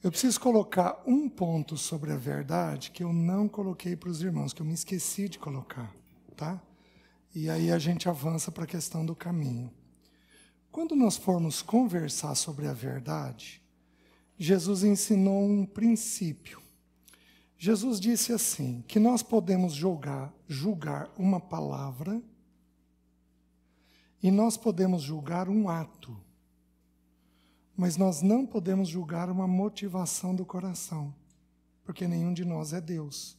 Eu preciso colocar um ponto sobre a verdade que eu não coloquei para os irmãos, que eu me esqueci de colocar, tá? E aí a gente avança para a questão do caminho. Quando nós formos conversar sobre a verdade, Jesus ensinou um princípio. Jesus disse assim, que nós podemos julgar uma palavra e nós podemos julgar um ato, mas nós não podemos julgar uma motivação do coração, porque nenhum de nós é Deus.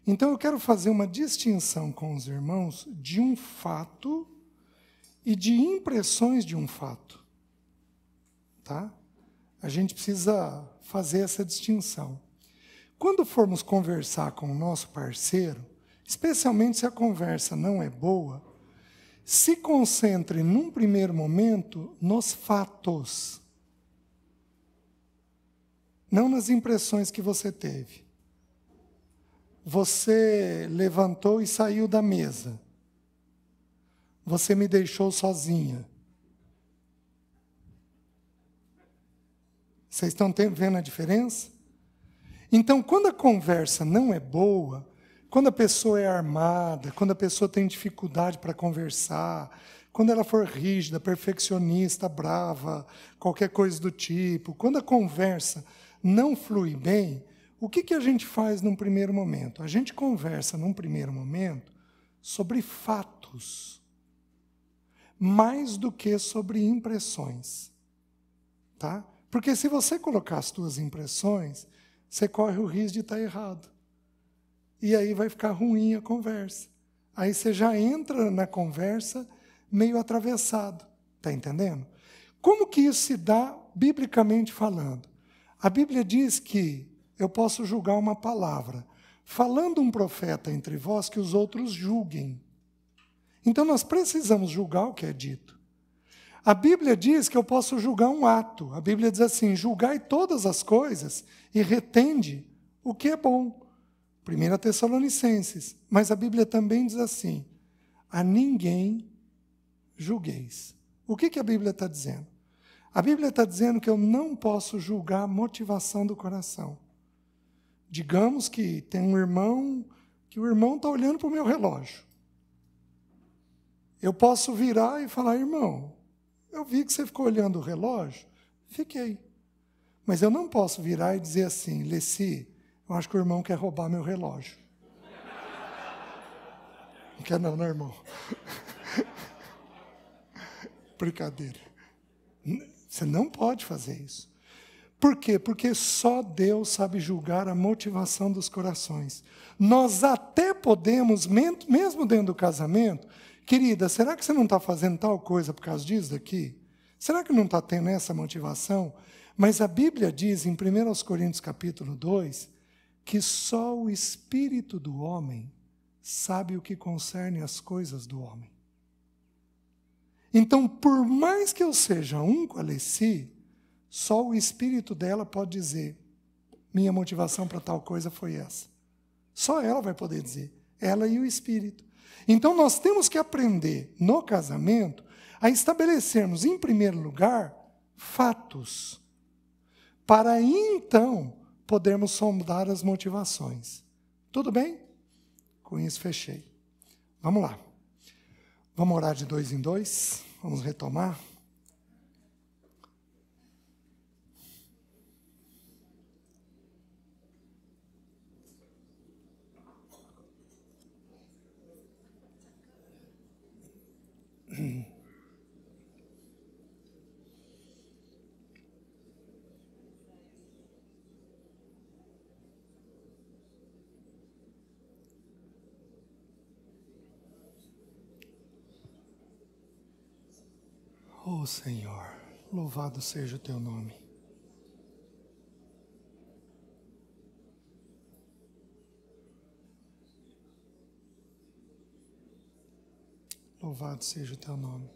Então eu quero fazer uma distinção com os irmãos de um fato e de impressões de um fato, tá? A gente precisa fazer essa distinção. Quando formos conversar com o nosso parceiro, especialmente se a conversa não é boa, se concentre num primeiro momento nos fatos, não nas impressões que você teve. Você levantou e saiu da mesa. Você me deixou sozinha. Vocês estão vendo a diferença? Então, quando a conversa não é boa, quando a pessoa é armada, quando a pessoa tem dificuldade para conversar, quando ela for rígida, perfeccionista, brava, qualquer coisa do tipo, quando a conversa não flui bem, o que a gente faz num primeiro momento? A gente conversa num primeiro momento sobre fatos, mais do que sobre impressões, tá? Porque se você colocar as suas impressões, você corre o risco de estar errado. E aí vai ficar ruim a conversa. Aí você já entra na conversa meio atravessado. Está entendendo? Como que isso se dá biblicamente falando? A Bíblia diz que eu posso julgar uma palavra. Falando um profeta entre vós, que os outros julguem. Então nós precisamos julgar o que é dito. A Bíblia diz que eu posso julgar um ato. A Bíblia diz assim, julgai todas as coisas e retende o que é bom. 1 Tessalonicenses. Mas a Bíblia também diz assim, a ninguém julgueis. O que a Bíblia está dizendo? A Bíblia está dizendo que eu não posso julgar a motivação do coração. Digamos que tem um irmão, que o irmão está olhando para o meu relógio. Eu posso virar e falar, irmão, eu vi que você ficou olhando o relógio, fiquei. Mas eu não posso virar e dizer assim, Leci, eu acho que o irmão quer roubar meu relógio. Não quer não, né, irmão? Brincadeira. Você não pode fazer isso. Por quê? Porque só Deus sabe julgar a motivação dos corações. Nós até podemos, mesmo dentro do casamento, querida, será que você não está fazendo tal coisa por causa disso daqui? Será que não está tendo essa motivação? Mas a Bíblia diz em 1 Coríntios capítulo 2, que só o espírito do homem sabe o que concerne as coisas do homem. Então, por mais que eu seja um com a Leci, só o espírito dela pode dizer, minha motivação para tal coisa foi essa. Só ela vai poder dizer, ela e o espírito. Então, nós temos que aprender, no casamento, a estabelecermos, em primeiro lugar, fatos, para então podermos sondar as motivações. Tudo bem? Com isso, fechei. Vamos lá. Vamos orar de 2 em 2? Vamos retomar? Oh, Senhor, louvado seja o teu nome. Louvado seja o teu nome.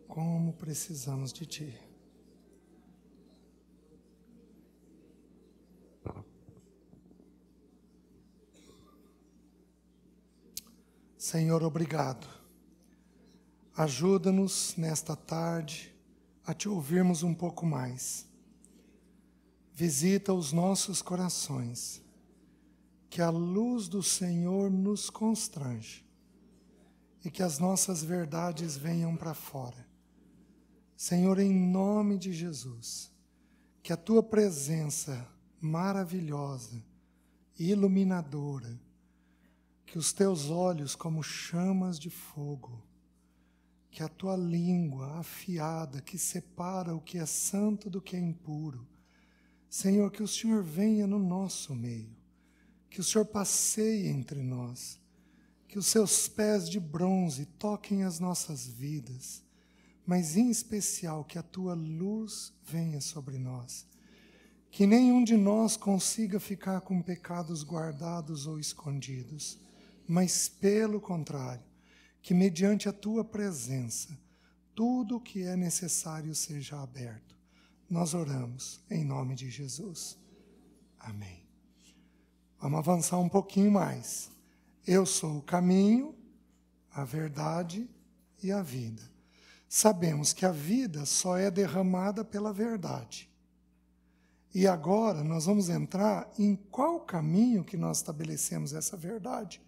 Como precisamos de ti. Senhor, obrigado. Ajuda-nos nesta tarde a te ouvirmos um pouco mais. Visita os nossos corações, que a luz do Senhor nos constrange e que as nossas verdades venham para fora. Senhor, em nome de Jesus, que a tua presença maravilhosa e iluminadora, que os teus olhos como chamas de fogo, que a tua língua afiada que separa o que é santo do que é impuro, Senhor, que o Senhor venha no nosso meio, que o Senhor passeie entre nós, que os seus pés de bronze toquem as nossas vidas, mas em especial que a tua luz venha sobre nós, que nenhum de nós consiga ficar com pecados guardados ou escondidos, mas pelo contrário, que mediante a tua presença, tudo o que é necessário seja aberto. Nós oramos em nome de Jesus. Amém. Vamos avançar um pouquinho mais. Eu sou o caminho, a verdade e a vida. Sabemos que a vida só é derramada pela verdade. E agora nós vamos entrar em qual caminho que nós estabelecemos essa verdade.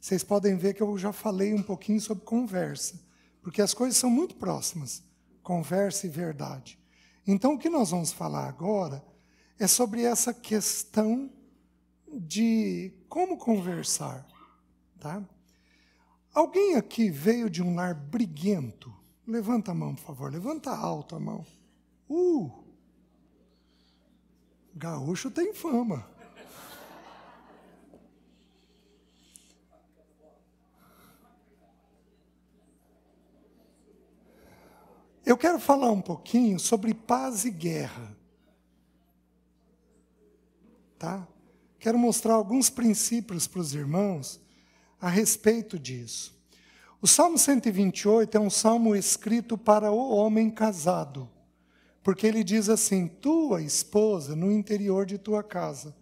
Vocês podem ver que eu já falei um pouquinho sobre conversa, porque as coisas são muito próximas, conversa e verdade. Então, o que nós vamos falar agora é sobre essa questão de como conversar. Tá? Alguém aqui veio de um lar briguento? Levanta a mão, por favor. Levanta alto a mão. Gaúcho tem fama. Eu quero falar um pouquinho sobre paz e guerra. Tá? Quero mostrar alguns princípios para os irmãos a respeito disso. O Salmo 128 é um salmo escrito para o homem casado, porque ele diz assim, tua esposa no interior de tua casa.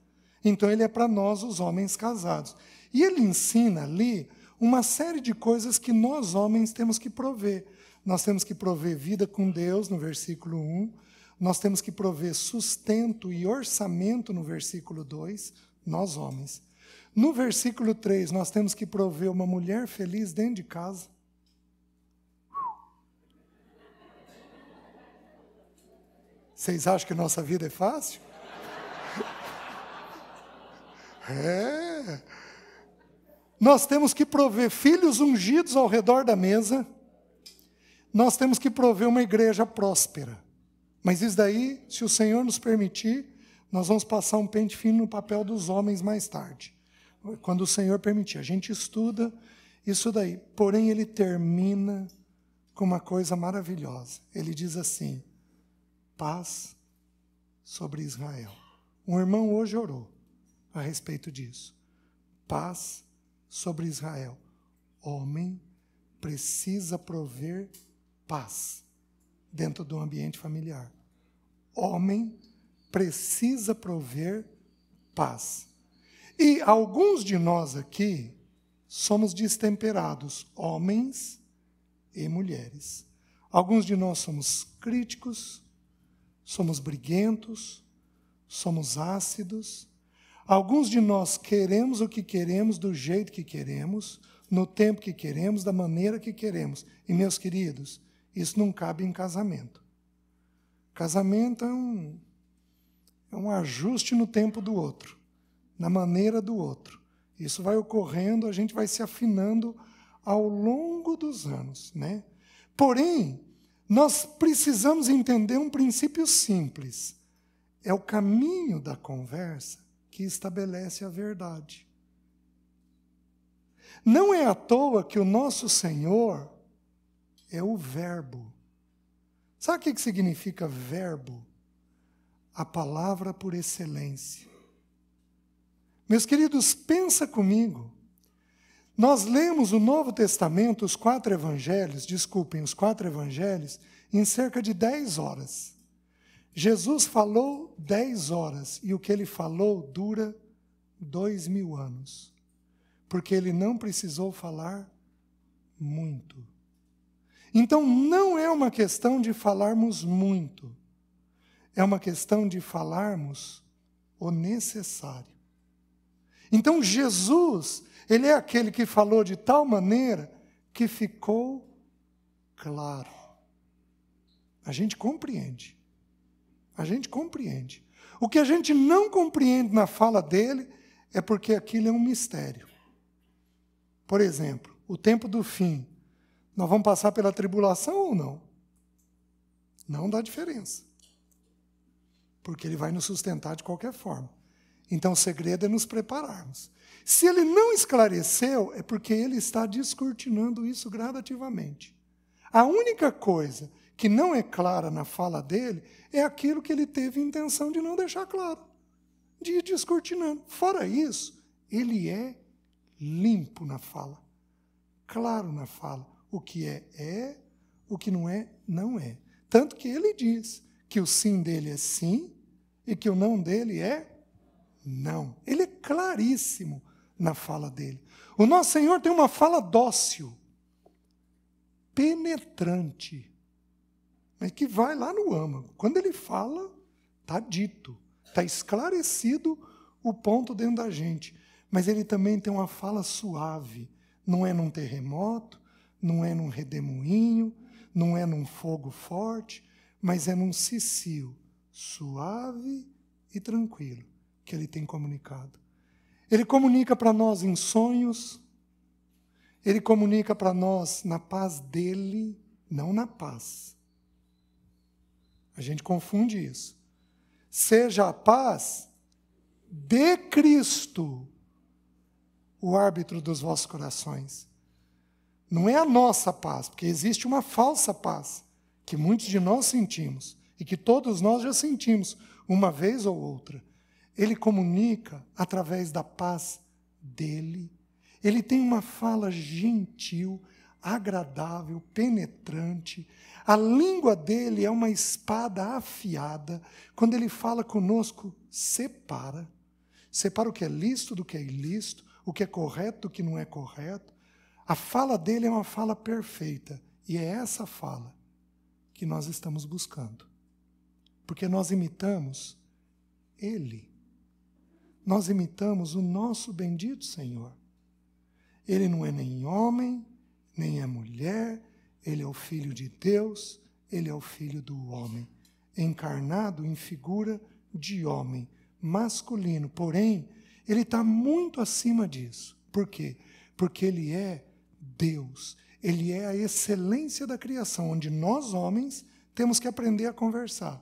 Então ele é para nós, os homens casados. E ele ensina ali uma série de coisas que nós homens temos que prover. Nós temos que prover vida com Deus, no versículo 1. Nós temos que prover sustento e orçamento, no versículo 2, nós homens. No versículo 3, nós temos que prover uma mulher feliz dentro de casa. Vocês acham que nossa vida é fácil? É. Nós temos que prover filhos ungidos ao redor da mesa. Nós temos que prover uma igreja próspera. Mas isso daí, se o Senhor nos permitir, nós vamos passar um pente fino no papel dos homens mais tarde. Quando o Senhor permitir. A gente estuda isso daí. Porém, ele termina com uma coisa maravilhosa. Ele diz assim, paz sobre Israel. Um irmão hoje orou a respeito disso. Paz sobre Israel. Homem precisa prover paz dentro do ambiente familiar. Homem precisa prover paz. E alguns de nós aqui somos destemperados, homens e mulheres. Alguns de nós somos críticos, somos briguentos, somos ácidos. Alguns de nós queremos o que queremos, do jeito que queremos, no tempo que queremos, da maneira que queremos. E, meus queridos, isso não cabe em casamento. Casamento é um ajuste no tempo do outro, na maneira do outro. Isso vai ocorrendo, a gente vai se afinando ao longo dos anos, né? Porém, nós precisamos entender um princípio simples. É o caminho da conversa que estabelece a verdade. Não é à toa que o nosso Senhor é o verbo. Sabe o que significa verbo? A palavra por excelência. Meus queridos, pensa comigo. Nós lemos o Novo Testamento, os 4 evangelhos, em cerca de 10 horas. Jesus falou 10 horas, e o que ele falou dura 2000 anos. Porque ele não precisou falar muito. Então, não é uma questão de falarmos muito. É uma questão de falarmos o necessário. Então, Jesus, ele é aquele que falou de tal maneira que ficou claro. A gente compreende. A gente compreende. O que a gente não compreende na fala dele é porque aquilo é um mistério. Por exemplo, o tempo do fim. Nós vamos passar pela tribulação ou não? Não dá diferença. Porque ele vai nos sustentar de qualquer forma. Então o segredo é nos prepararmos. Se ele não esclareceu, é porque ele está descortinando isso gradativamente. A única coisa que não é clara na fala dele é aquilo que ele teve intenção de não deixar claro, de ir descortinando. Fora isso, ele é limpo na fala, claro na fala. O que é, o que não é, não é. Tanto que ele diz que o sim dele é sim e que o não dele é não. Ele é claríssimo na fala dele. O nosso Senhor tem uma fala dócil, penetrante, mas que vai lá no âmago. Quando ele fala, está dito, está esclarecido o ponto dentro da gente. Mas ele também tem uma fala suave. Não é num terremoto, não é num redemoinho, não é num fogo forte, mas é num cicio suave e tranquilo que ele tem comunicado. Ele comunica para nós em sonhos, ele comunica para nós na paz dele, não na paz. A gente confunde isso. Seja a paz de Cristo o árbitro dos vossos corações. Não é a nossa paz, porque existe uma falsa paz, que muitos de nós sentimos, e que todos nós já sentimos, uma vez ou outra. Ele comunica através da paz dele. Ele tem uma fala gentil, agradável, penetrante. A língua dele é uma espada afiada. Quando ele fala conosco, separa. Separa o que é lícito do que é ilícito, o que é correto do que não é correto. A fala dele é uma fala perfeita. E é essa fala que nós estamos buscando. Porque nós imitamos ele. Nós imitamos o nosso bendito Senhor. Ele não é nem homem, nem é mulher, ele é o Filho de Deus, ele é o Filho do homem, encarnado em figura de homem, masculino. Porém, ele está muito acima disso. Por quê? Porque ele é Deus. Ele é a excelência da criação, onde nós, homens, temos que aprender a conversar.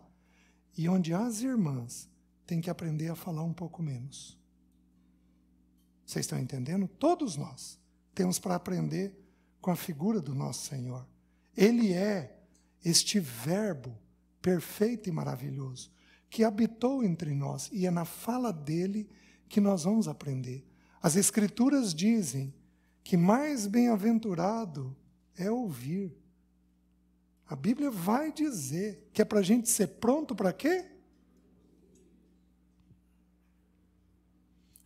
E onde as irmãs têm que aprender a falar um pouco menos. Vocês estão entendendo? Todos nós temos para aprender com a figura do nosso Senhor. Ele é este verbo perfeito e maravilhoso que habitou entre nós, e é na fala dele que nós vamos aprender. As Escrituras dizem que mais bem-aventurado é ouvir. A Bíblia vai dizer que é para a gente ser pronto para quê?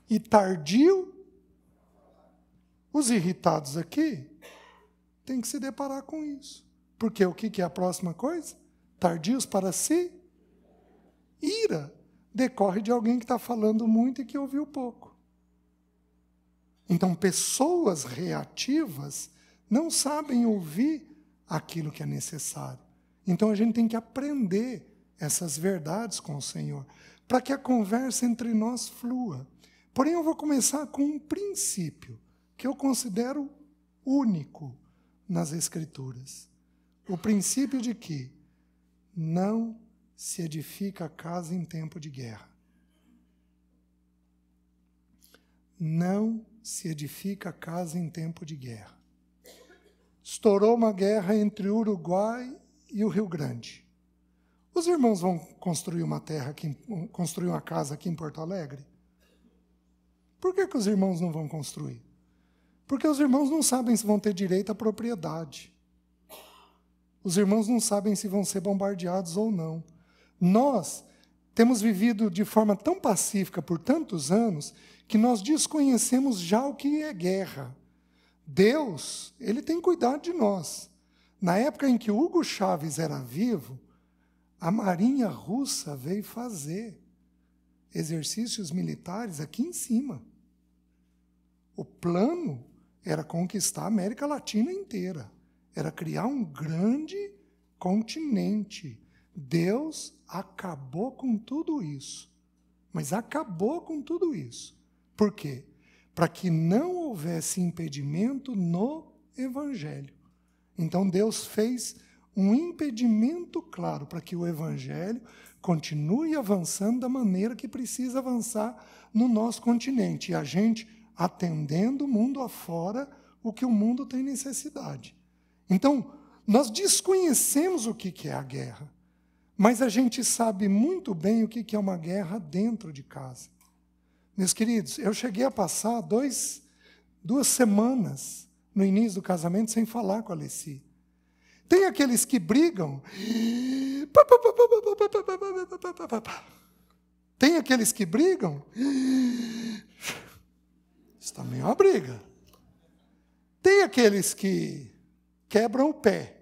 E tardio. Os irritados aqui têm que se deparar com isso. Porque o que é a próxima coisa? Tardios para si. Ira decorre de alguém que está falando muito e que ouviu pouco. Então, pessoas reativas não sabem ouvir aquilo que é necessário. Então, a gente tem que aprender essas verdades com o Senhor, para que a conversa entre nós flua. Porém, eu vou começar com um princípio que eu considero único nas Escrituras. O princípio de que não se edifica a casa em tempo de guerra. Não se edifica a casa em tempo de guerra. Estourou uma guerra entre o Uruguai e o Rio Grande. Os irmãos vão construir construir uma casa aqui em Porto Alegre? Por que os irmãos não vão construir? Porque os irmãos não sabem se vão ter direito à propriedade. Os irmãos não sabem se vão ser bombardeados ou não. Nós temos vivido de forma tão pacífica por tantos anos que nós desconhecemos já o que é guerra. Deus, ele tem cuidado de nós. Na época em que Hugo Chávez era vivo, a Marinha Russa veio fazer exercícios militares aqui em cima. O plano era conquistar a América Latina inteira. Era criar um grande continente. Deus acabou com tudo isso. Mas acabou com tudo isso. Por quê? Para que não houvesse impedimento no Evangelho. Então Deus fez um impedimento claro para que o Evangelho continue avançando da maneira que precisa avançar no nosso continente. E a gente atendendo o mundo afora o que o mundo tem necessidade. Então, nós desconhecemos o que é a guerra, mas a gente sabe muito bem o que é uma guerra dentro de casa. Meus queridos, eu cheguei a passar 2 semanas no início do casamento sem falar com a Alessi. Tem aqueles que brigam. Tem aqueles que brigam. Isso também é uma briga. Tem aqueles que quebram o pé.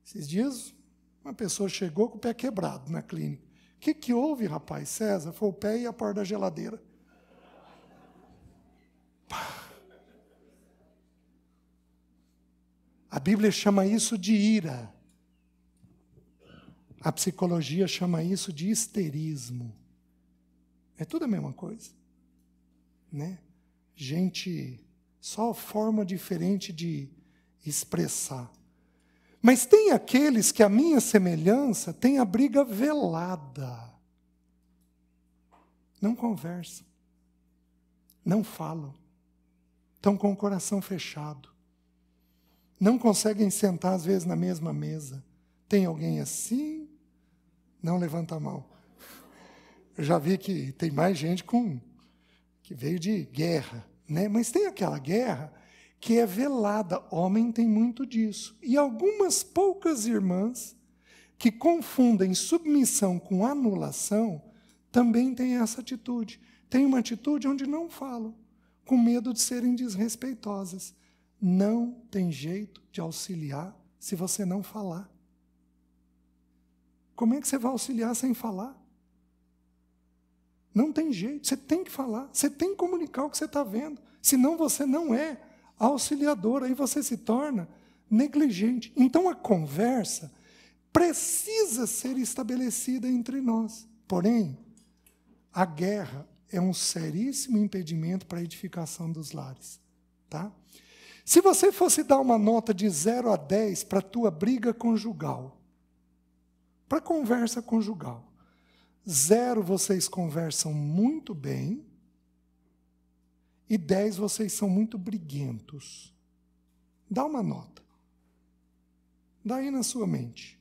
Esses dias, uma pessoa chegou com o pé quebrado na clínica. O que houve, rapaz? César, foi o pé e a porta da geladeira. A Bíblia chama isso de ira. A psicologia chama isso de histerismo. É tudo a mesma coisa. Né? Gente, só forma diferente de expressar. Mas tem aqueles que, a minha semelhança, tem a briga velada. Não conversam. Não falam. Estão com o coração fechado. Não conseguem sentar, às vezes, na mesma mesa. Tem alguém assim? Não levanta a mão. Eu já vi que tem mais gente que veio de guerra, né? Mas tem aquela guerra que é velada. Homem tem muito disso. E algumas poucas irmãs que confundem submissão com anulação também têm essa atitude. Tem uma atitude onde não falam, com medo de serem desrespeitosas. Não tem jeito de auxiliar se você não falar. Como é que você vai auxiliar sem falar? Não tem jeito, você tem que falar, você tem que comunicar o que você está vendo. Senão você não é auxiliador, aí você se torna negligente. Então a conversa precisa ser estabelecida entre nós. Porém, a guerra é um seríssimo impedimento para a edificação dos lares. Tá? Se você fosse dar uma nota de 0 a 10 para a tua briga conjugal, para a conversa conjugal, 0 vocês conversam muito bem e 10 vocês são muito briguentos. Dá uma nota. Dá aí na sua mente.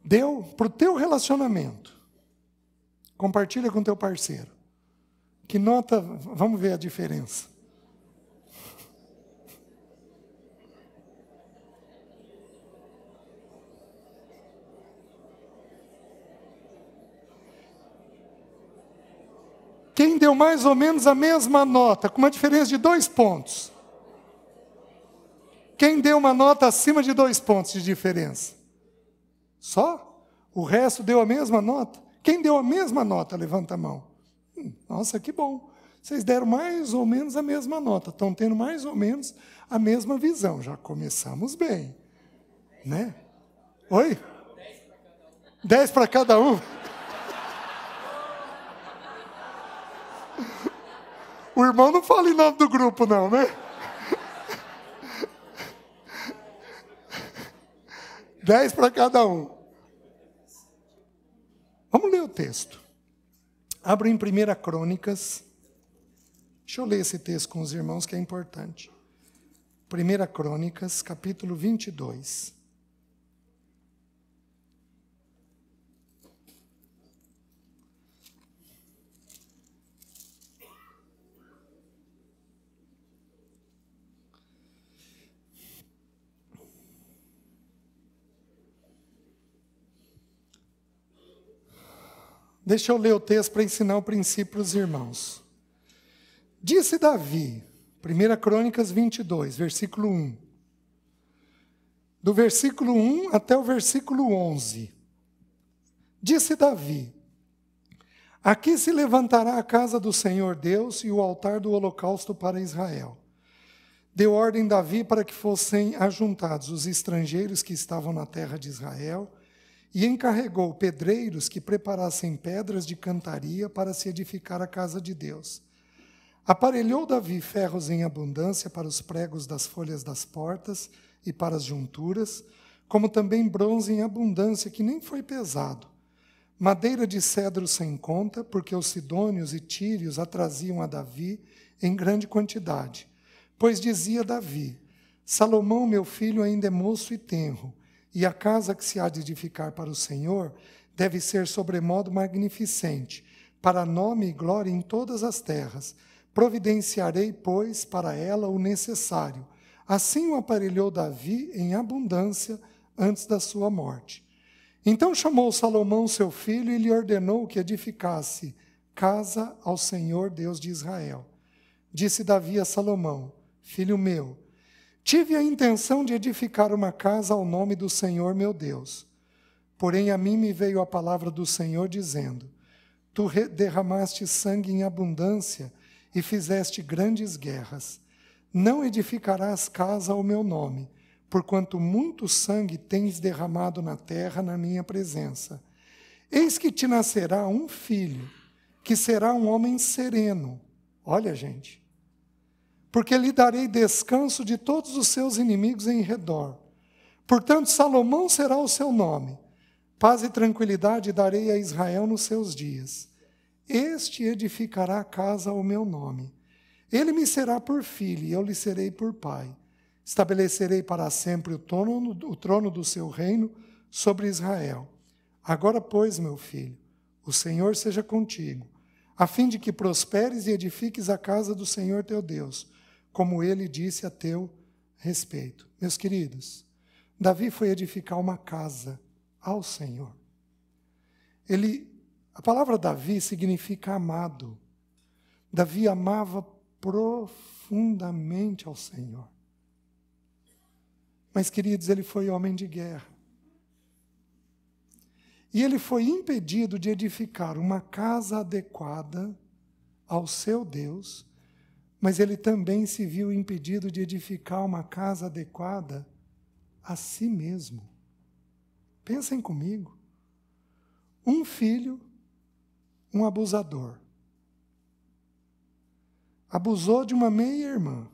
Deu para o teu relacionamento. Compartilha com o teu parceiro. Que nota, vamos ver a diferença. Quem deu mais ou menos a mesma nota, com uma diferença de 2 pontos? Quem deu uma nota acima de 2 pontos de diferença? Só? O resto deu a mesma nota? Quem deu a mesma nota, levanta a mão. Nossa, que bom. Vocês deram mais ou menos a mesma nota. Estão tendo mais ou menos a mesma visão. Já começamos bem. Né? Oi? 10 para cada um. O irmão não fala em nome do grupo, não, né? 10 para cada um. Vamos ler o texto. Abra em 1 Crônicas. Deixa eu ler esse texto com os irmãos, que é importante. 1 Crônicas, capítulo 22. Deixa eu ler o texto para ensinar o princípio para os irmãos. Disse Davi, 1 Crônicas 22, versículo 1. Do versículo 1 até o versículo 11. Disse Davi: aqui se levantará a casa do Senhor Deus e o altar do holocausto para Israel. Deu ordem Davi para que fossem ajuntados os estrangeiros que estavam na terra de Israel e encarregou pedreiros que preparassem pedras de cantaria para se edificar a casa de Deus. Aparelhou Davi ferros em abundância para os pregos das folhas das portas e para as junturas, como também bronze em abundância, que nem foi pesado. Madeira de cedro sem conta, porque os sidônios e tírios a traziam a Davi em grande quantidade. Pois dizia Davi: Salomão, meu filho, ainda é moço e tenro, e a casa que se há de edificar para o Senhor deve ser sobremodo magnificente, para nome e glória em todas as terras. Providenciarei, pois, para ela o necessário. Assim o aparelhou Davi em abundância antes da sua morte. Então chamou Salomão, seu filho, e lhe ordenou que edificasse casa ao Senhor Deus de Israel. Disse Davi a Salomão: filho meu, tive a intenção de edificar uma casa ao nome do Senhor meu Deus. Porém a mim me veio a palavra do Senhor dizendo: tu derramaste sangue em abundância e fizeste grandes guerras. Não edificarás casa ao meu nome, porquanto muito sangue tens derramado na terra na minha presença. Eis que te nascerá um filho, que será um homem sereno. Olha, gente. Porque lhe darei descanso de todos os seus inimigos em redor. Portanto, Salomão será o seu nome. Paz e tranquilidade darei a Israel nos seus dias. Este edificará casa ao meu nome. Ele me será por filho, e eu lhe serei por pai. Estabelecerei para sempre o trono do seu reino sobre Israel. Agora, pois, meu filho, o Senhor seja contigo, a fim de que prosperes e edifiques a casa do Senhor teu Deus, como ele disse a teu respeito. Meus queridos, Davi foi edificar uma casa ao Senhor. A palavra Davi significa amado. Davi amava profundamente ao Senhor. Mas, queridos, ele foi homem de guerra. E ele foi impedido de edificar uma casa adequada ao seu Deus, mas ele também se viu impedido de edificar uma casa adequada a si mesmo. Pensem comigo. Um filho, um abusador, abusou de uma meia-irmã.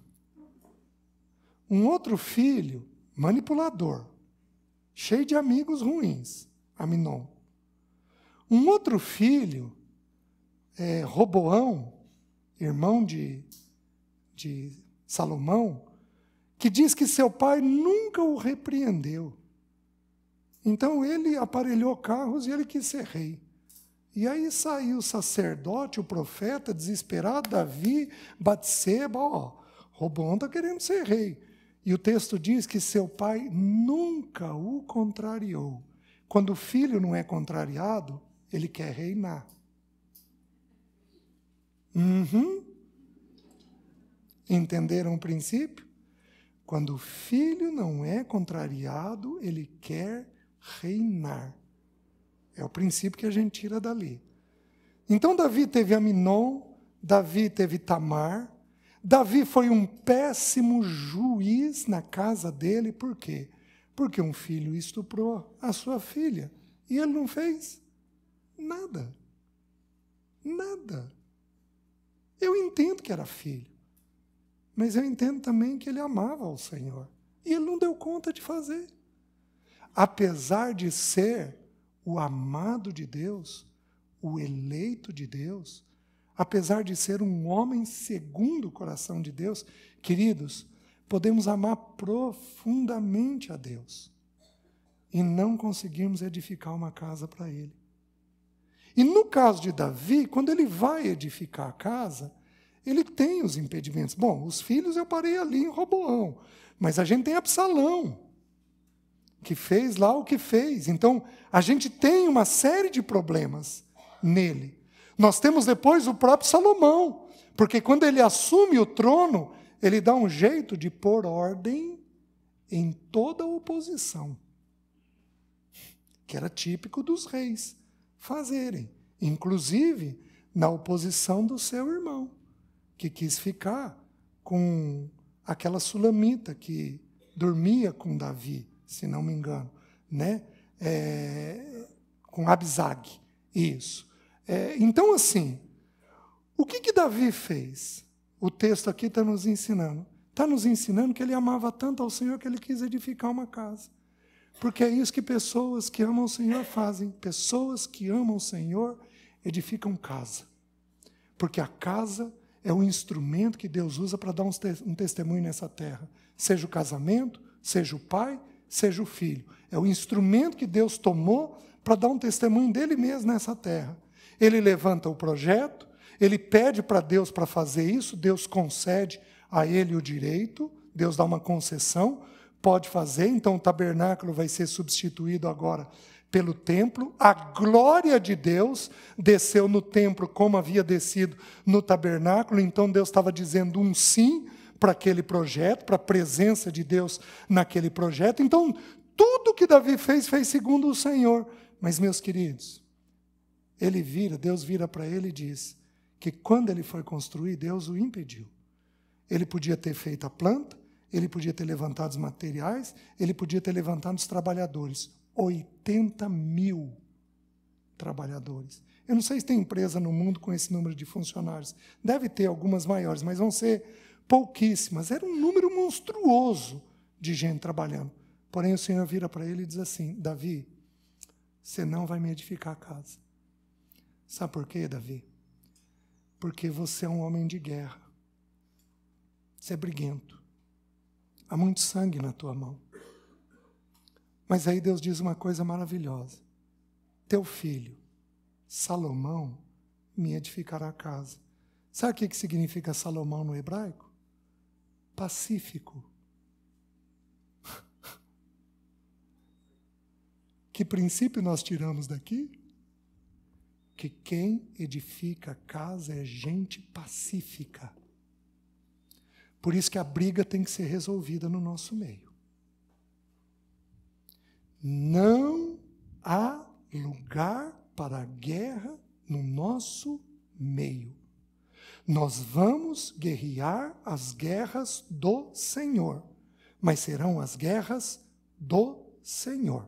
Um outro filho, manipulador, cheio de amigos ruins, Aminon. Um outro filho, Roboão, irmão de Salomão, que diz que seu pai nunca o repreendeu. Então ele aparelhou carros e ele quis ser rei. E aí saiu o sacerdote, o profeta, desesperado, Davi, Batseba, Roboão está querendo ser rei. E o texto diz que seu pai nunca o contrariou. Quando o filho não é contrariado, ele quer reinar. Entenderam o princípio? Quando o filho não é contrariado, ele quer reinar. É o princípio que a gente tira dali. Então Davi teve Aminon, Davi teve Tamar. Davi foi um péssimo juiz na casa dele. Por quê? Porque um filho estuprou a sua filha. E ele não fez nada. Nada. Eu entendo que era filho. Mas eu entendo também que ele amava ao Senhor. E ele não deu conta de fazer. Apesar de ser o amado de Deus, o eleito de Deus, apesar de ser um homem segundo o coração de Deus, queridos, podemos amar profundamente a Deus e não conseguirmos edificar uma casa para Ele. E no caso de Davi, quando ele vai edificar a casa, ele tem os impedimentos. Bom, os filhos eu parei ali em Roboão, mas a gente tem Absalão, que fez lá o que fez. Então, a gente tem uma série de problemas nele. Nós temos depois o próprio Salomão, porque quando ele assume o trono, ele dá um jeito de pôr ordem em toda a oposição, que era típico dos reis fazerem, inclusive na oposição do seu irmão, que quis ficar com aquela sulamita que dormia com Davi, se não me engano, né? Com Abisag, isso. Então, assim, o que Davi fez? O texto aqui está nos ensinando. Está nos ensinando que ele amava tanto ao Senhor que ele quis edificar uma casa. Porque é isso que pessoas que amam o Senhor fazem. Pessoas que amam o Senhor edificam casa. Porque a casa é o instrumento que Deus usa para dar um testemunho nessa terra. Seja o casamento, seja o pai, seja o filho. É o instrumento que Deus tomou para dar um testemunho dele mesmo nessa terra. Ele levanta o projeto, ele pede para Deus para fazer isso, Deus concede a ele o direito, Deus dá uma concessão, pode fazer, então o tabernáculo vai ser substituído agora pelo templo. A glória de Deus desceu no templo como havia descido no tabernáculo, então Deus estava dizendo um sim para aquele projeto, para a presença de Deus naquele projeto. Então, tudo que Davi fez segundo o Senhor. Mas, meus queridos, Deus vira para ele e diz que quando ele foi construir, Deus o impediu. Ele podia ter feito a planta, ele podia ter levantado os materiais, ele podia ter levantado os trabalhadores. 80.000 trabalhadores. Eu não sei se tem empresa no mundo com esse número de funcionários. Deve ter algumas maiores, mas vão ser pouquíssimas. Era um número monstruoso de gente trabalhando. Porém, o Senhor vira para ele e diz assim: Davi, você não vai me edificar a casa. Sabe por quê, Davi? Porque você é um homem de guerra. Você é briguento. Há muito sangue na tua mão. Mas aí Deus diz uma coisa maravilhosa. Teu filho, Salomão, me edificará a casa. Sabe o que significa Salomão no hebraico? Pacífico. Que princípio nós tiramos daqui? Que quem edifica a casa é gente pacífica. Por isso que a briga tem que ser resolvida no nosso meio. Não há lugar para a guerra no nosso meio. Nós vamos guerrear as guerras do Senhor, mas serão as guerras do Senhor.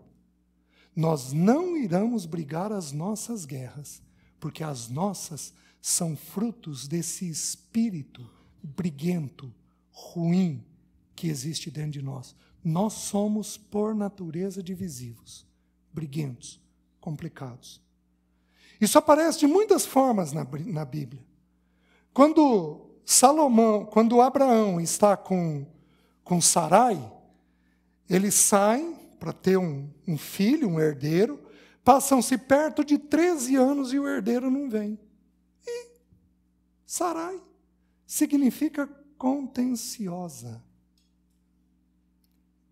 Nós não iremos brigar as nossas guerras, porque as nossas são frutos desse espírito briguento, ruim, que existe dentro de nós. Nós somos, por natureza, divisivos, briguentos, complicados. Isso aparece de muitas formas na Bíblia. Quando Abraão está com Sarai, eles saem para ter um filho, um herdeiro, passam-se perto de 13 anos e o herdeiro não vem. E Sarai significa contenciosa,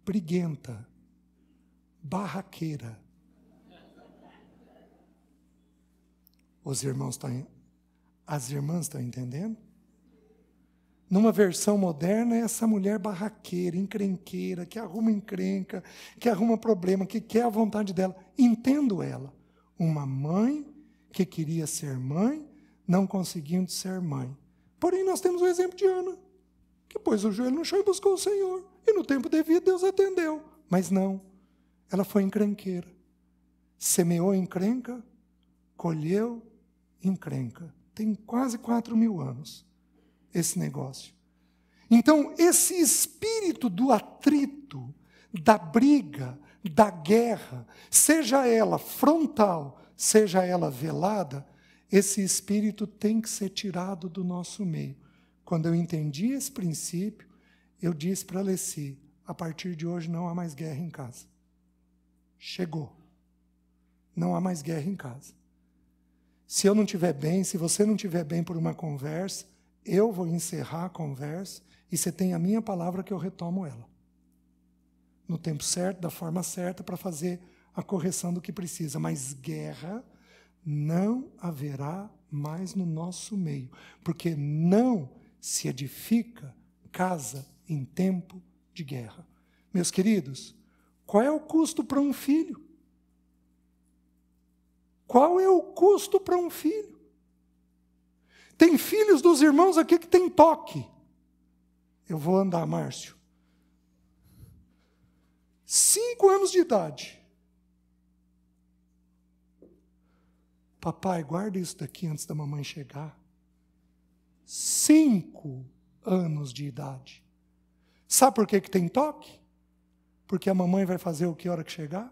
briguenta, barraqueira. As irmãs estão entendendo? Numa versão moderna, é essa mulher barraqueira, encrenqueira, que arruma encrenca, que arruma problema, que quer a vontade dela. Entendo ela. Uma mãe que queria ser mãe, não conseguindo ser mãe. Porém, nós temos o exemplo de Ana, que pôs o joelho no chão e buscou o Senhor. E no tempo devido, Deus atendeu. Mas não, ela foi encrenqueira. Semeou encrenca, colheu encrenca. Tem quase 4.000 anos esse negócio. Então, esse espírito do atrito, da briga, da guerra, seja ela frontal, seja ela velada, esse espírito tem que ser tirado do nosso meio. Quando eu entendi esse princípio, eu disse para a Alessi, a partir de hoje não há mais guerra em casa. Chegou. Não há mais guerra em casa. Se eu não estiver bem, se você não estiver bem por uma conversa, eu vou encerrar a conversa e você tem a minha palavra que eu retomo ela. No tempo certo, da forma certa, para fazer a correção do que precisa. Mas guerra não haverá mais no nosso meio, porque não se edifica casa em tempo de guerra. Meus queridos, qual é o custo para um filho? Qual é o custo para um filho? Tem filhos dos irmãos aqui que tem toque. Eu vou andar, Márcio. 5 anos de idade. Papai, guarda isso daqui antes da mamãe chegar. 5 anos de idade. Sabe por que tem toque? Porque a mamãe vai fazer o que hora que chegar?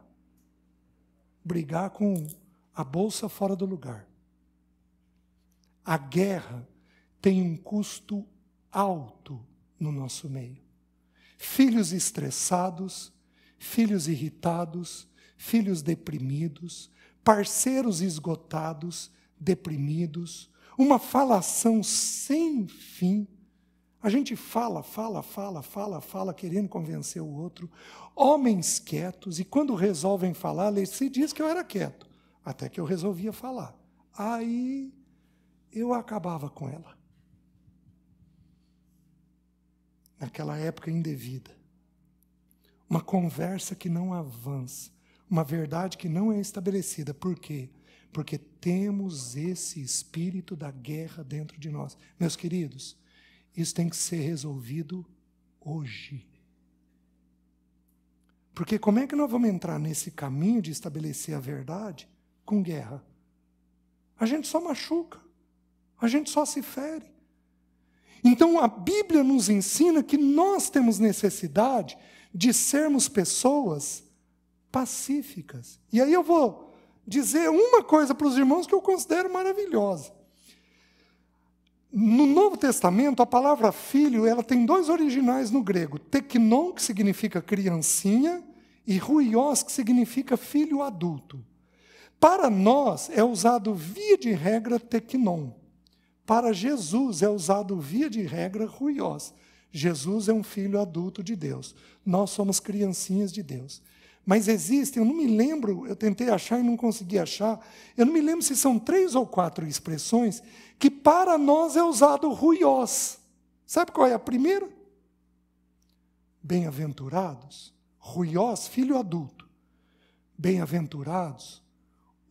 Brigar com a bolsa fora do lugar. A guerra tem um custo alto no nosso meio. Filhos estressados, filhos irritados, filhos deprimidos, parceiros esgotados, deprimidos, uma falação sem fim. A gente fala, querendo convencer o outro. Homens quietos, e quando resolvem falar, se diz que eu era quieto, até que eu resolvia falar. Aí eu acabava com ela. Naquela época indevida. Uma conversa que não avança. Uma verdade que não é estabelecida. Por quê? Porque temos esse espírito da guerra dentro de nós. Meus queridos, isso tem que ser resolvido hoje. Porque como é que nós vamos entrar nesse caminho de estabelecer a verdade com guerra? A gente só machuca. A gente só se fere. Então a Bíblia nos ensina que nós temos necessidade de sermos pessoas pacíficas. E aí eu vou dizer uma coisa para os irmãos que eu considero maravilhosa. No Novo Testamento, a palavra filho, ela tem 2 originais no grego. Teknon, que significa criancinha, e ruios, que significa filho adulto. Para nós, é usado via de regra teknon. Para Jesus, é usado via de regra ruios. Jesus é um filho adulto de Deus. Nós somos criancinhas de Deus. Mas existem, eu não me lembro, eu tentei achar e não consegui achar, eu não me lembro se são 3 ou 4 expressões que para nós é usado ruios. Sabe qual é a primeira? Bem-aventurados, ruios, filho adulto. Bem-aventurados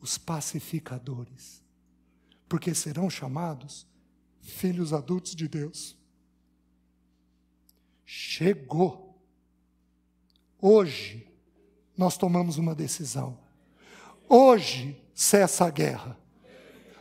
os pacificadores, porque serão chamados filhos adultos de Deus. Chegou. Hoje, nós tomamos uma decisão. Hoje cessa a guerra.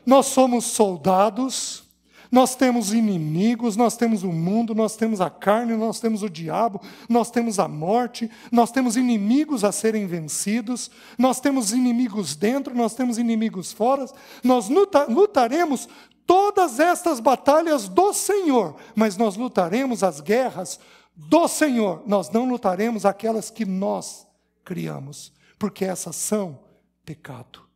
Nós somos soldados, nós temos inimigos, nós temos o mundo, nós temos a carne, nós temos o diabo, nós temos a morte, nós temos inimigos a serem vencidos, nós temos inimigos dentro, nós temos inimigos fora, nós lutaremos todas estas batalhas do Senhor, mas nós lutaremos as guerras do Senhor, nós não lutaremos aquelas que nós criamos, porque essas são pecado.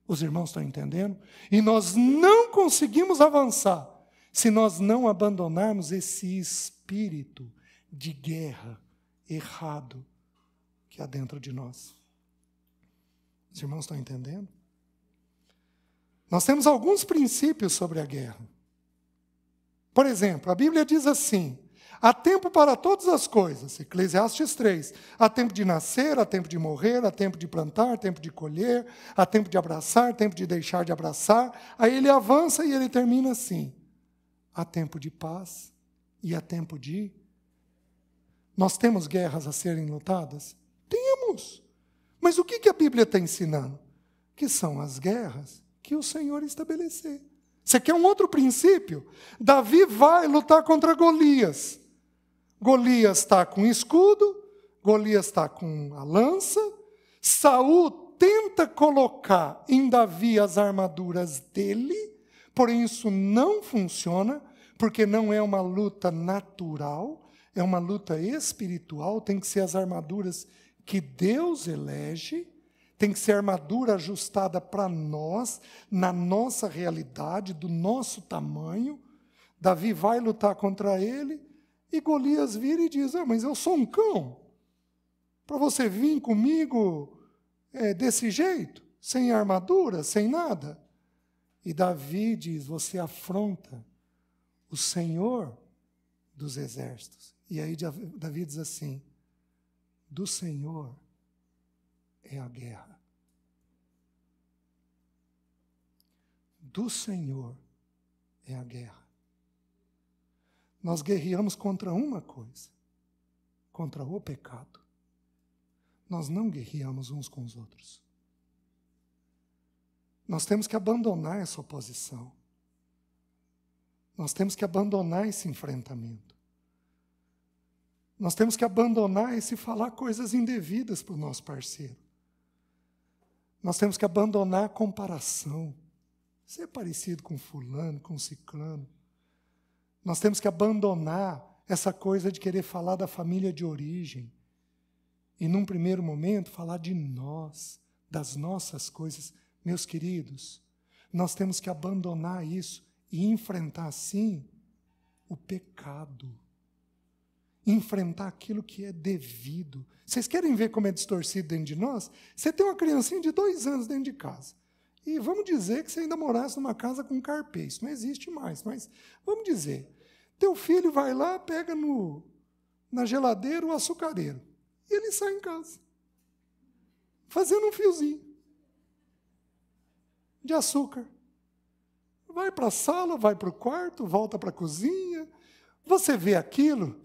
Os irmãos estão entendendo? E nós não conseguimos avançar se nós não abandonarmos esse espírito de guerra errado que há dentro de nós. Os irmãos estão entendendo? Nós temos alguns princípios sobre a guerra. Por exemplo, a Bíblia diz assim: há tempo para todas as coisas, Eclesiastes 3. Há tempo de nascer, há tempo de morrer, há tempo de plantar, há tempo de colher, há tempo de abraçar, tempo de deixar de abraçar. Aí ele avança e ele termina assim: há tempo de paz e há tempo de... Nós temos guerras a serem lutadas? Temos. Mas o que a Bíblia está ensinando? Que são as guerras que o Senhor estabeleceu. Você quer um outro princípio? Davi vai lutar contra Golias. Golias está com escudo, Golias está com a lança. Saul tenta colocar em Davi as armaduras dele, porém isso não funciona, porque não é uma luta natural, é uma luta espiritual, tem que ser as armaduras que Deus elege, tem que ser armadura ajustada para nós, na nossa realidade, do nosso tamanho. Davi vai lutar contra ele, e Golias vira e diz: mas eu sou um cão, para você vir comigo desse jeito, sem armadura, sem nada? E Davi diz: você afronta o Senhor dos exércitos. E aí Davi diz assim: do Senhor é a guerra. Do Senhor é a guerra. Nós guerreamos contra uma coisa, contra o pecado. Nós não guerreamos uns com os outros. Nós temos que abandonar essa oposição. Nós temos que abandonar esse enfrentamento. Nós temos que abandonar esse falar coisas indevidas para o nosso parceiro. Nós temos que abandonar a comparação. Você é parecido com fulano, com ciclano. Nós temos que abandonar essa coisa de querer falar da família de origem. E num primeiro momento falar de nós, das nossas coisas. Meus queridos, nós temos que abandonar isso e enfrentar, sim, o pecado. Enfrentar aquilo que é devido. Vocês querem ver como é distorcido dentro de nós? Você tem uma criancinha de 2 anos dentro de casa. E vamos dizer que você ainda morasse numa casa com carpê. Isso não existe mais, mas vamos dizer. Teu filho vai lá, pega na geladeira o açucareiro. E ele sai em casa. Fazendo um fiozinho de açúcar. Vai para a sala, vai para o quarto, volta para a cozinha. Você vê aquilo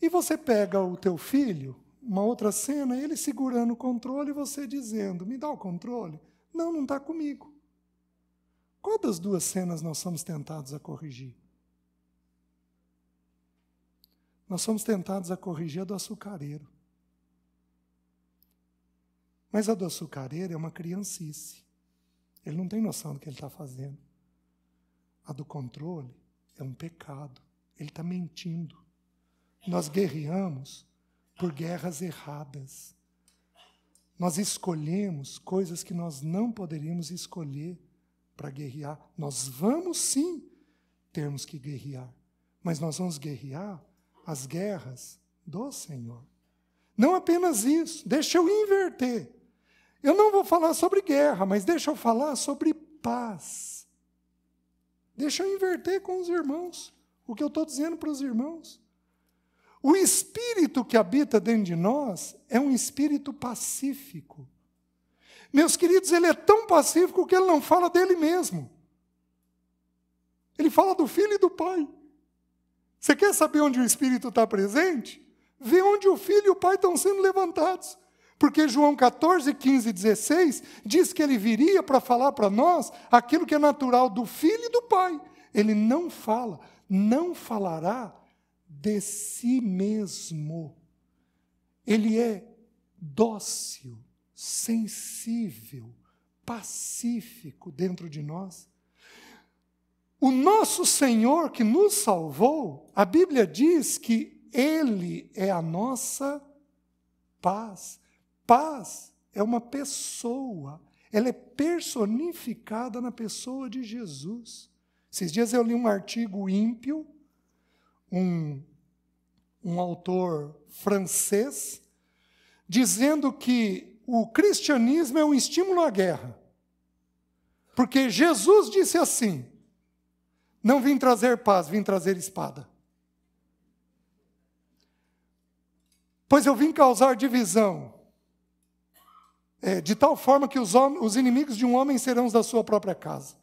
e você pega o teu filho, uma outra cena, ele segurando o controle e você dizendo: me dá o controle. Não, não está comigo. Qual das duas cenas nós somos tentados a corrigir? Nós somos tentados a corrigir a do açucareiro. Mas a do açucareiro é uma criancice. Ele não tem noção do que ele está fazendo. A do controle é um pecado. Ele está mentindo. Nós guerreamos por guerras erradas. Nós escolhemos coisas que nós não poderíamos escolher para guerrear. Nós vamos sim termos que guerrear, mas nós vamos guerrear as guerras do Senhor. Não apenas isso, deixa eu inverter. Eu não vou falar sobre guerra, mas deixa eu falar sobre paz. Deixa eu inverter com os irmãos o que eu estou dizendo para os irmãos. O espírito que habita dentro de nós é um espírito pacífico. Meus queridos, ele é tão pacífico que ele não fala dele mesmo. Ele fala do Filho e do Pai. Você quer saber onde o Espírito está presente? Vê onde o Filho e o Pai estão sendo levantados. Porque João 14, 15 e 16 diz que ele viria para falar para nós aquilo que é natural do Filho e do Pai. Ele não fala, não falará de si mesmo. Ele é dócil, sensível, pacífico dentro de nós. O nosso Senhor que nos salvou, a Bíblia diz que Ele é a nossa paz. Paz é uma pessoa, ela é personificada na pessoa de Jesus. Esses dias eu li um artigo ímpio, um autor francês, dizendo que o cristianismo é um estímulo à guerra. Porque Jesus disse assim: não vim trazer paz, vim trazer espada. Pois eu vim causar divisão, de tal forma que os inimigos de um homem serão os da sua própria casa.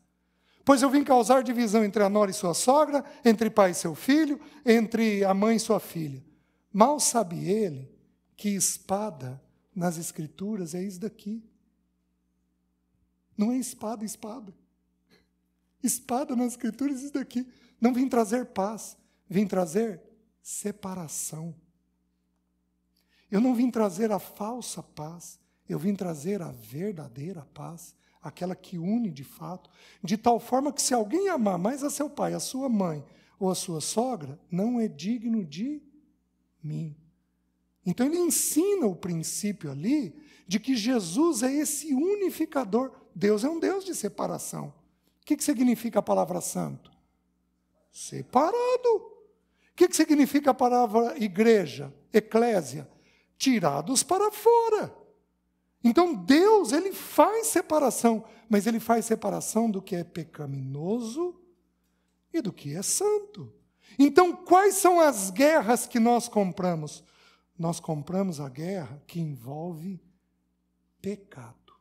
Pois eu vim causar divisão entre a nora e sua sogra, entre pai e seu filho, entre a mãe e sua filha. Mal sabe ele que espada nas Escrituras é isso daqui. Não é espada, espada. Espada nas Escrituras é isso daqui. Não vim trazer paz, vim trazer separação. Eu não vim trazer a falsa paz, eu vim trazer a verdadeira paz, aquela que une de fato, de tal forma que se alguém amar mais a seu pai, a sua mãe ou a sua sogra, não é digno de mim. Então ele ensina o princípio ali de que Jesus é esse unificador. Deus é um Deus de separação. O que significa a palavra santo? Separado. O que significa a palavra igreja, eclésia? Tirados para fora. Então Deus, ele faz separação, mas ele faz separação do que é pecaminoso e do que é santo. Então, quais são as guerras que nós compramos? Nós compramos a guerra que envolve pecado.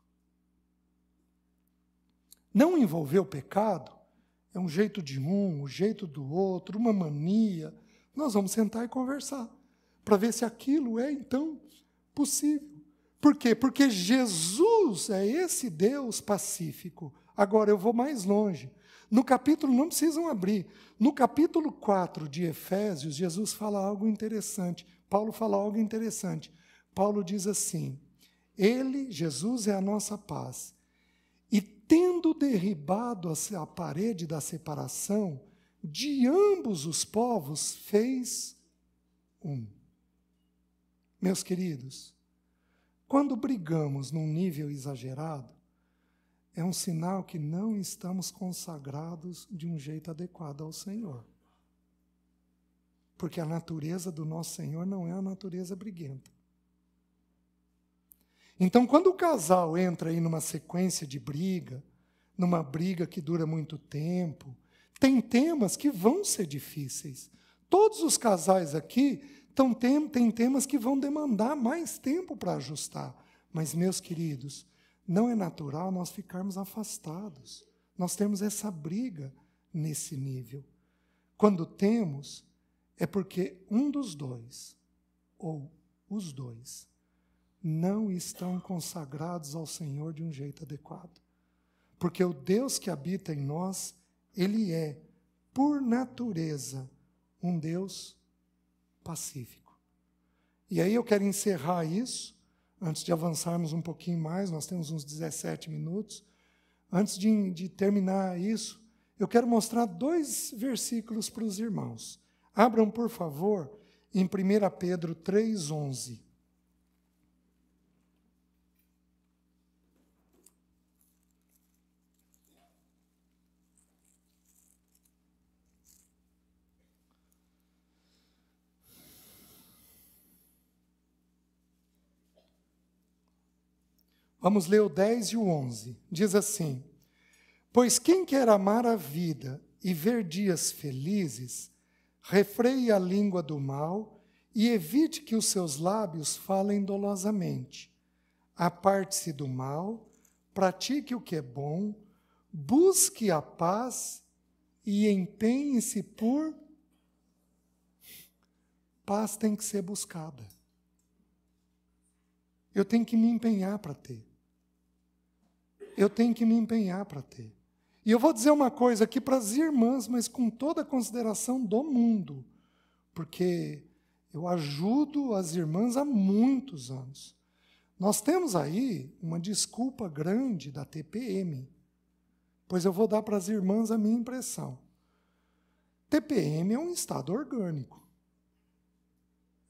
Não envolver o pecado é um jeito de um jeito do outro, uma mania. Nós vamos sentar e conversar para ver se aquilo é, então, possível. Por quê? Porque Jesus é esse Deus pacífico. Agora, eu vou mais longe. No capítulo, não precisam abrir, no capítulo 4 de Efésios, Jesus fala algo interessante. Paulo fala algo interessante. Paulo diz assim, ele, Jesus, é a nossa paz. E tendo derribado a parede da separação, de ambos os povos fez um. Meus queridos, quando brigamos num nível exagerado, é um sinal que não estamos consagrados de um jeito adequado ao Senhor. Porque a natureza do nosso Senhor não é a natureza briguenta. Então, quando o casal entra aí numa sequência de briga, numa briga que dura muito tempo, tem temas que vão ser difíceis. Todos os casais aqui têm temas que vão demandar mais tempo para ajustar. Mas, meus queridos, não é natural nós ficarmos afastados. Nós temos essa briga nesse nível. Quando temos, é porque um dos dois, ou os dois, não estão consagrados ao Senhor de um jeito adequado. Porque o Deus que habita em nós, Ele é, por natureza, um Deus pacífico. E aí eu quero encerrar isso, antes de avançarmos um pouquinho mais, nós temos uns 17 minutos. Antes de terminar isso, eu quero mostrar 2 versículos para os irmãos. Abram, por favor, em 1 Pedro 3:11. Vamos ler o 10 e o 11. Diz assim, pois quem quer amar a vida e ver dias felizes, refreie a língua do mal e evite que os seus lábios falem dolosamente. Aparte-se do mal, pratique o que é bom, busque a paz e empenhe-se por... Paz tem que ser buscada. Eu tenho que me empenhar para ter. Eu tenho que me empenhar para ter. E eu vou dizer uma coisa aqui para as irmãs, mas com toda a consideração do mundo, porque eu ajudo as irmãs há muitos anos. Nós temos aí uma desculpa grande da TPM, pois eu vou dar para as irmãs a minha impressão. TPM é um estado orgânico,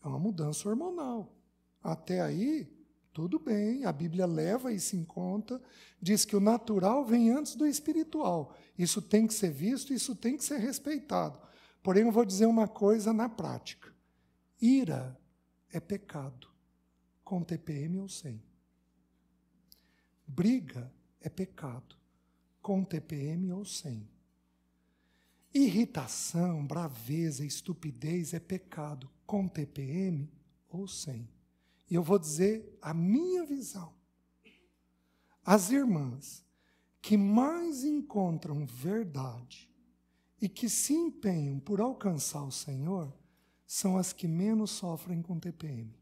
é uma mudança hormonal. Até aí, tudo bem, a Bíblia leva isso em conta, diz que o natural vem antes do espiritual. Isso tem que ser visto, isso tem que ser respeitado. Porém, eu vou dizer uma coisa na prática. Ira é pecado, com TPM ou sem. Briga é pecado, com TPM ou sem. Irritação, braveza, estupidez é pecado, com TPM ou sem. E eu vou dizer a minha visão. As irmãs que mais encontram verdade e que se empenham por alcançar o Senhor são as que menos sofrem com TPM.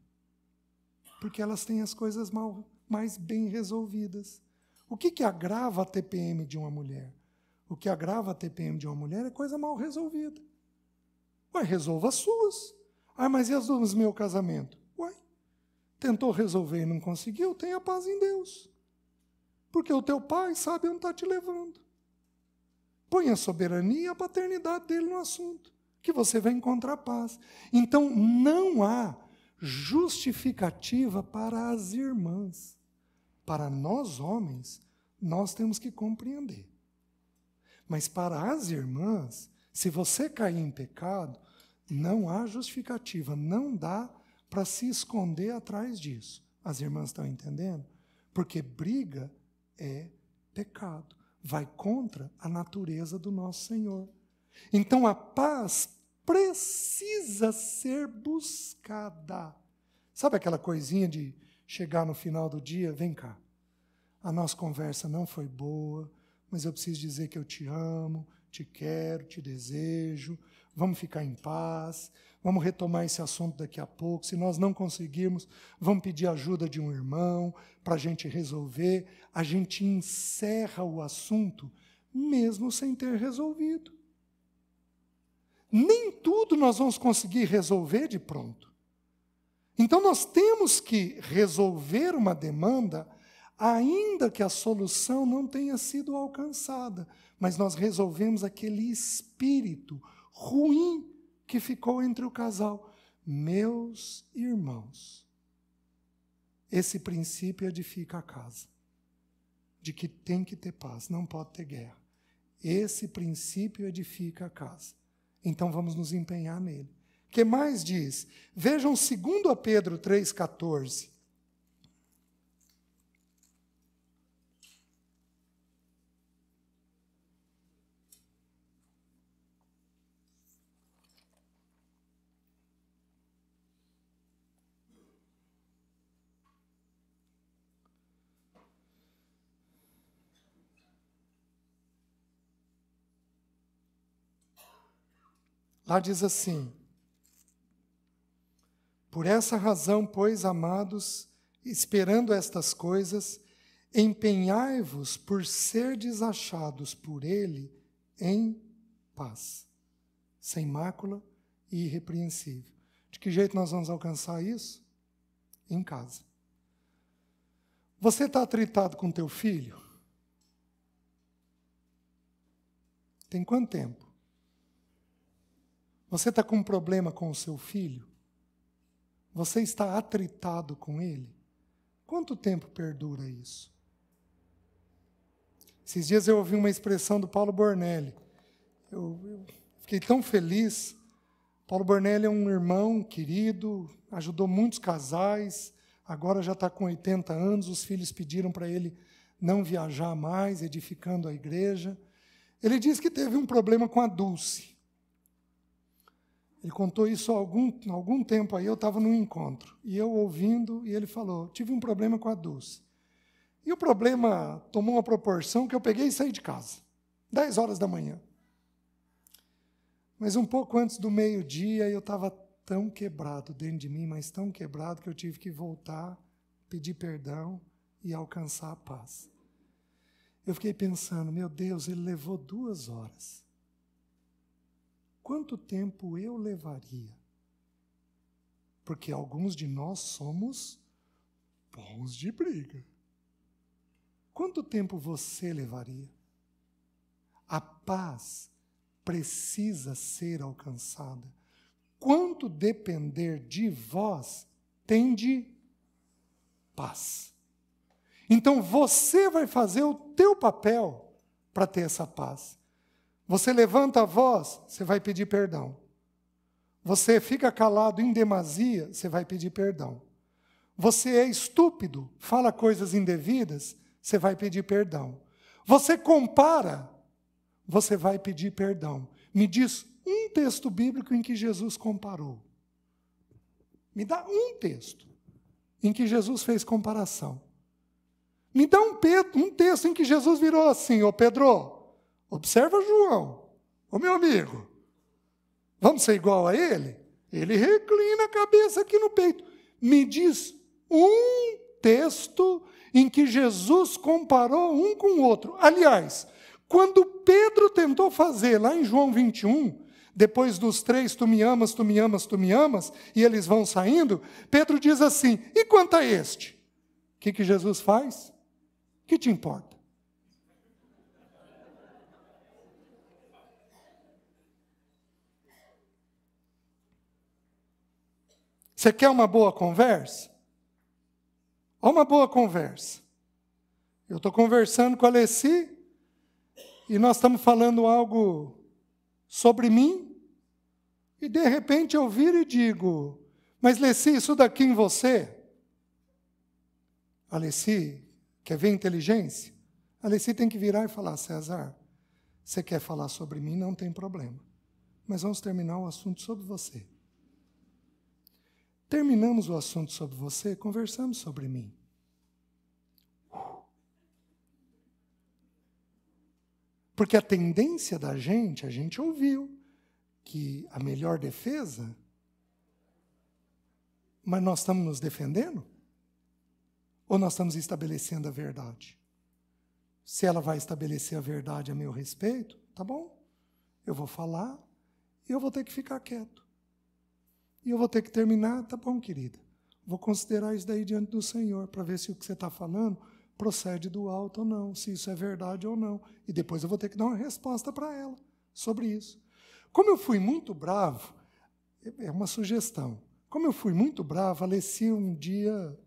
Porque elas têm as coisas mais bem resolvidas. O que agrava a TPM de uma mulher? O que agrava a TPM de uma mulher é coisa mal resolvida. Ué, resolva as suas. Ah, mas e as do meu casamento? Ué, tentou resolver e não conseguiu, tenha paz em Deus. Porque o teu pai sabe onde está te levando. Põe a soberania e a paternidade dele no assunto, que você vai encontrar paz. Então, não há justificativa para as irmãs. Para nós, homens, nós temos que compreender. Mas para as irmãs, se você cair em pecado, não há justificativa, não dá para se esconder atrás disso. As irmãs estão entendendo? Porque briga é pecado, vai contra a natureza do nosso Senhor. Então a paz precisa ser buscada. Sabe aquela coisinha de chegar no final do dia? Vem cá, a nossa conversa não foi boa, mas eu preciso dizer que eu te amo, te quero, te desejo, vamos ficar em paz, vamos retomar esse assunto daqui a pouco. Se nós não conseguirmos, vamos pedir ajuda de um irmão para a gente resolver. A gente encerra o assunto, mesmo sem ter resolvido. Nem tudo nós vamos conseguir resolver de pronto. Então nós temos que resolver uma demanda, ainda que a solução não tenha sido alcançada, mas nós resolvemos aquele espírito ruim que ficou entre o casal. Meus irmãos, esse princípio edifica a casa, de que tem que ter paz, não pode ter guerra. Esse princípio edifica a casa. Então vamos nos empenhar nele. O que mais diz? Vejam 2 Pedro 3,14. Lá diz assim: por essa razão, pois, amados, esperando estas coisas, empenhai-vos por serdes achados por ele em paz, sem mácula e irrepreensível. De que jeito nós vamos alcançar isso? Em casa. Você está atritado com teu filho? Tem quanto tempo? Você está com um problema com o seu filho? Você está atritado com ele? Quanto tempo perdura isso? Esses dias eu ouvi uma expressão do Paulo Bornelli. Eu fiquei tão feliz. Paulo Bornelli é um irmão querido, ajudou muitos casais, agora já está com 80 anos, os filhos pediram para ele não viajar mais, edificando a igreja. Ele disse que teve um problema com a Dulce. Ele contou isso há algum tempo aí, eu estava num encontro, e eu ouvindo, e ele falou, tive um problema com a Dulce. E o problema tomou uma proporção que eu peguei e saí de casa, 10 horas da manhã. Mas um pouco antes do meio-dia, eu estava tão quebrado dentro de mim, mas tão quebrado que eu tive que voltar, pedir perdão e alcançar a paz. Eu fiquei pensando, meu Deus, ele levou 2 horas. Quanto tempo eu levaria? Porque alguns de nós somos bons de briga. Quanto tempo você levaria? A paz precisa ser alcançada. Quanto depender de vós, tende paz. Então você vai fazer o teu papel para ter essa paz. Você levanta a voz, você vai pedir perdão. Você fica calado em demasia, você vai pedir perdão. Você é estúpido, fala coisas indevidas, você vai pedir perdão. Você compara, você vai pedir perdão. Me diz um texto bíblico em que Jesus comparou. Me dá um texto em que Jesus fez comparação. Me dá um texto em que Jesus virou assim, ô Pedro, observa João, ô meu amigo, vamos ser igual a ele? Ele reclina a cabeça aqui no peito. Me diz um texto em que Jesus comparou um com o outro. Aliás, quando Pedro tentou fazer, lá em João 21, depois dos 3, tu me amas, tu me amas, tu me amas, e eles vão saindo, Pedro diz assim, e quanto a este? O que Jesus faz? O que te importa? Você quer uma boa conversa? Olha uma boa conversa. Eu estou conversando com a Alessi e nós estamos falando algo sobre mim e de repente eu viro e digo, mas Alessi, isso daqui em você? Alessi, quer ver inteligência? Alessi tem que virar e falar, César, você quer falar sobre mim? Não tem problema. mas vamos terminar o assunto sobre você. Terminamos o assunto sobre você, conversamos sobre mim. Porque a tendência da gente, a gente ouviu que a melhor defesa, mas nós estamos nos defendendo? Ou nós estamos estabelecendo a verdade? Se ela vai estabelecer a verdade a meu respeito, tá bom, eu vou falar e eu vou ter que ficar quieto. E eu vou ter que terminar, tá bom, querida. Vou considerar isso daí diante do Senhor, para ver se o que você está falando procede do alto ou não, se isso é verdade ou não. E depois eu vou ter que dar uma resposta para ela sobre isso. Como eu fui muito bravo, é uma sugestão. Como eu fui muito bravo, a Alessi um dia,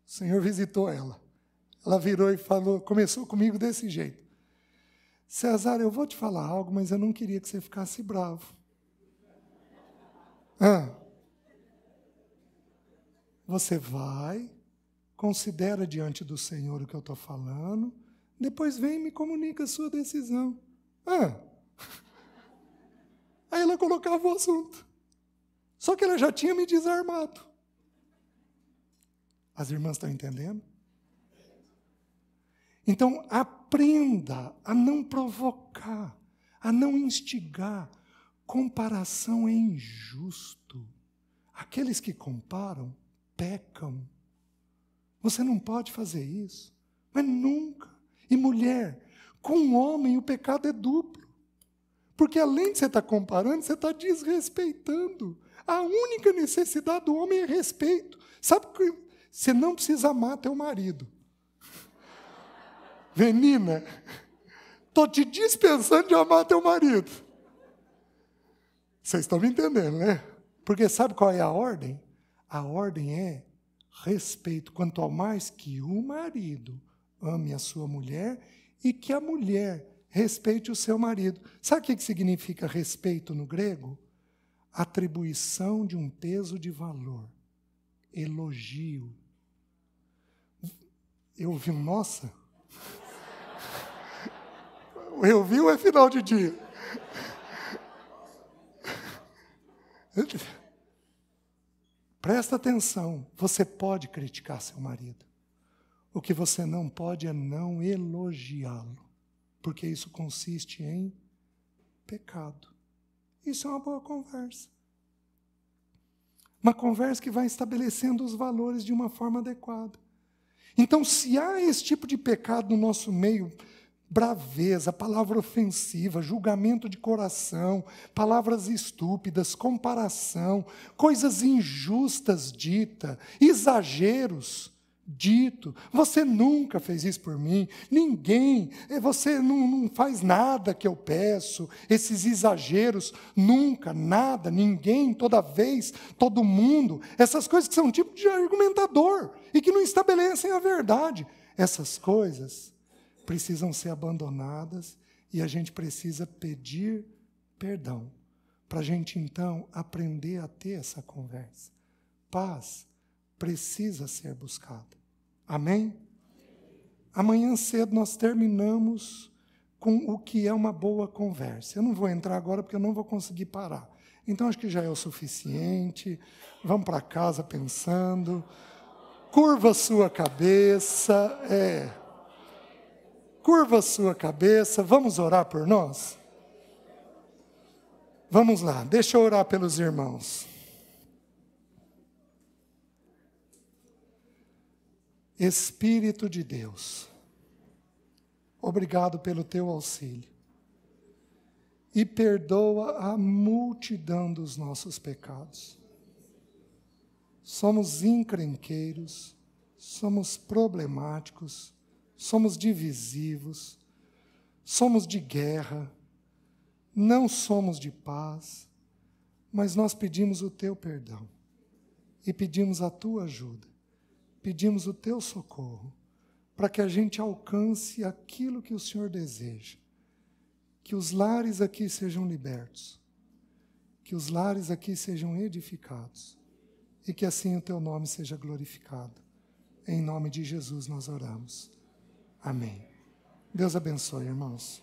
o Senhor visitou ela. Ela virou e falou, começou comigo desse jeito. César, eu vou te falar algo, mas eu não queria que você ficasse bravo. Você vai, considera diante do Senhor o que eu estou falando, depois vem e me comunica a sua decisão. Aí ela colocava o assunto. Só que ela já tinha me desarmado. As irmãs estão entendendo? Então, aprenda a não provocar, a não instigar. Comparação é injusto. Aqueles que comparam, pecam. Você não pode fazer isso. Mas nunca. E mulher, com um homem o pecado é duplo. Porque além de você estar comparando, você está desrespeitando. A única necessidade do homem é respeito. Sabe que você não precisa amar teu marido. Menina, estou te dispensando de amar teu marido. Vocês estão me entendendo, né? Porque sabe qual é a ordem? A ordem é respeito. Quanto ao mais que o marido ame a sua mulher e que a mulher respeite o seu marido. Sabe o que significa respeito no grego? Atribuição de um peso de valor. Elogio. Eu ouvi um nossa? Eu vi ou é final de dia? Presta atenção, você pode criticar seu marido. O que você não pode é não elogiá-lo, porque isso consiste em pecado. Isso é uma boa conversa. Uma conversa que vai estabelecendo os valores de uma forma adequada. Então, se há esse tipo de pecado no nosso meio, braveza, palavra ofensiva, julgamento de coração, palavras estúpidas, comparação, coisas injustas ditas, exageros dito. Você nunca fez isso por mim, ninguém, você não faz nada que eu peço, esses exageros, nunca, nada, ninguém, toda vez, todo mundo, essas coisas que são tipo de argumentador e que não estabelecem a verdade. Essas coisas precisam ser abandonadas e a gente precisa pedir perdão, para a gente, então, aprender a ter essa conversa. Paz precisa ser buscada. Amém? Amanhã cedo nós terminamos com o que é uma boa conversa. Eu não vou entrar agora porque eu não vou conseguir parar. Então, acho que já é o suficiente. Vamos para casa pensando. Curva a sua cabeça. Curva a sua cabeça, vamos orar por nós? Vamos lá, deixa eu orar pelos irmãos. Espírito de Deus, obrigado pelo teu auxílio. E perdoa a multidão dos nossos pecados. Somos encrenqueiros, somos problemáticos, somos divisivos, somos de guerra, não somos de paz, mas nós pedimos o teu perdão e pedimos a tua ajuda, pedimos o teu socorro, para que a gente alcance aquilo que o Senhor deseja, que os lares aqui sejam libertos, que os lares aqui sejam edificados e que assim o teu nome seja glorificado. Em nome de Jesus nós oramos. Amém. Deus abençoe, irmãos.